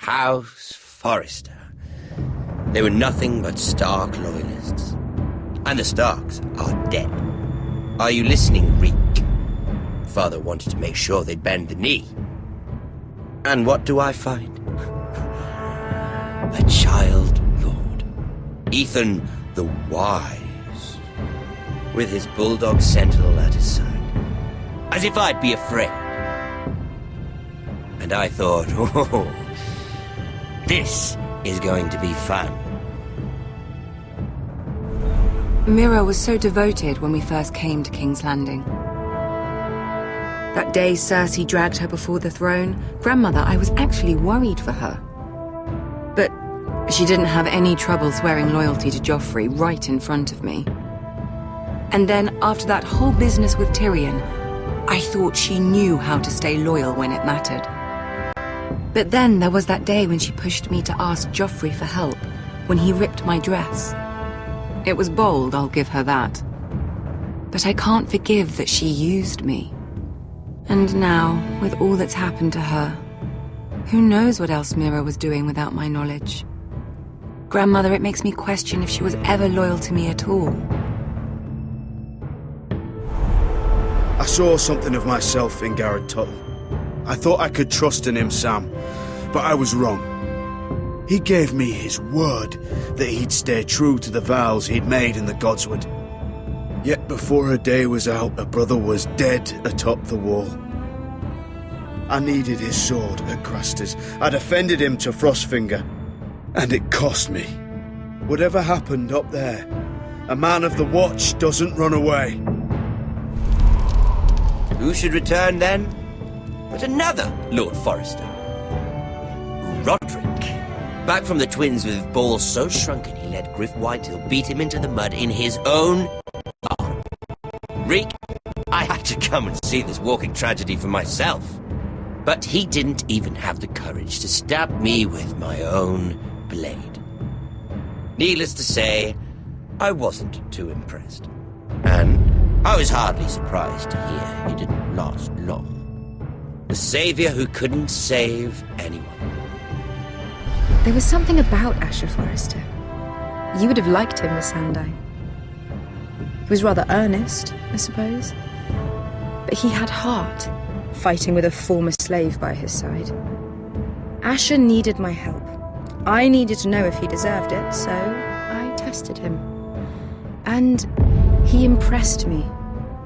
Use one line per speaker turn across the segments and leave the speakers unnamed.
House Forrester. They were nothing but Stark loyalists. And the Starks are dead. Are you listening, Reek? Father wanted to make sure they'd bend the knee. And what do I find? A child lord. Ethan the Wise. With his bulldog sentinel at his side. As if I'd be afraid. And I thought, oh, this is going to be fun.
Mira was so devoted when we first came to King's Landing. That day Cersei dragged her before the throne, Grandmother, I was actually worried for her. But she didn't have any trouble swearing loyalty to Joffrey right in front of me. And then, after that whole business with Tyrion, I thought she knew how to stay loyal when it mattered. But then there was that day when she pushed me to ask Joffrey for help, when he ripped my dress. It was bold, I'll give her that. But I can't forgive that she used me. And now, with all that's happened to her, who knows what else Mira was doing without my knowledge? Grandmother, it makes me question if she was ever loyal to me at all.
I saw something of myself in Garrett Tuttle. I thought I could trust in him, Sam, but I was wrong. He gave me his word that he'd stay true to the vows he'd made in the Godswood. Yet before a day was out, a brother was dead atop the wall. I needed his sword at Craster's. I defended him to Frostfinger, and it cost me. Whatever happened up there, a man of the Watch doesn't run away.
Who should return then? But another Lord Forrester. Roderick. Back from the Twins with balls so shrunken he let Griff Whitehill beat him into the mud in his own barn. Reek, I had to come and see this walking tragedy for myself. But he didn't even have the courage to stab me with my own blade. Needless to say, I wasn't too impressed. And I was hardly surprised to hear he didn't last long. The savior who couldn't save anyone.
There was something about Asher Forrester. You would have liked him, Miss Sandine. He was rather earnest, I suppose. But he had heart, fighting with a former slave by his side. Asher needed my help. I needed to know if he deserved it, so I tested him. And he impressed me.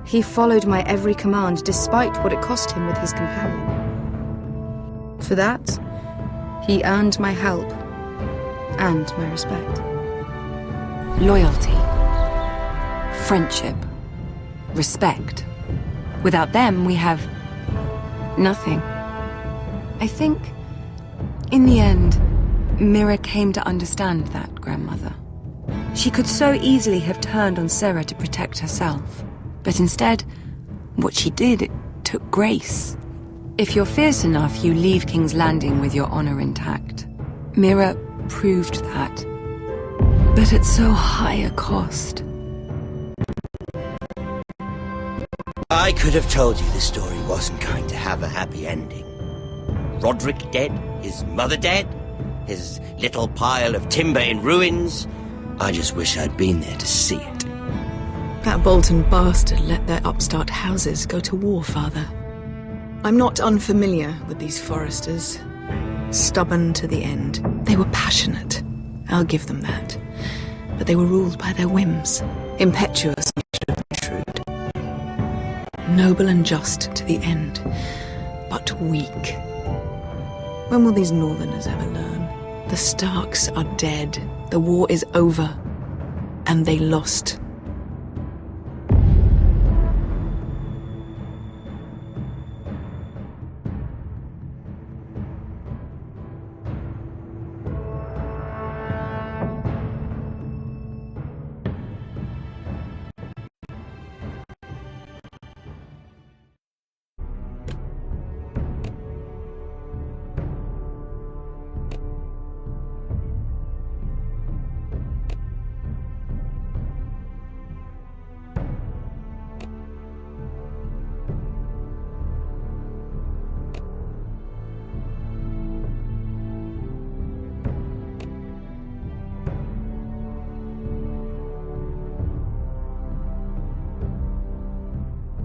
He followed my every command, despite what it cost him with his companion. For that, he earned my help and my respect.
Loyalty. Friendship. Respect. Without them, we have nothing. I think, in the end, Mira came to understand that, Grandmother. She could so easily have turned on Sarah to protect herself. But instead, what she did, it took grace. If you're fierce enough, you leave King's Landing with your honor intact. Mira proved that. But at so high a cost.
I could have told you this story wasn't going to have a happy ending. Roderick dead, his mother dead, his little pile of timber in ruins. I just wish I'd been there to see it.
That Bolton bastard let their upstart houses go to war, Father. I'm not unfamiliar with these Forresters. Stubborn to the end. They were passionate. I'll give them that. But they were ruled by their whims. Impetuous and shrewd. Noble and just to the end. But weak. When will these Northerners ever learn? The Starks are dead. The war is over. And they lost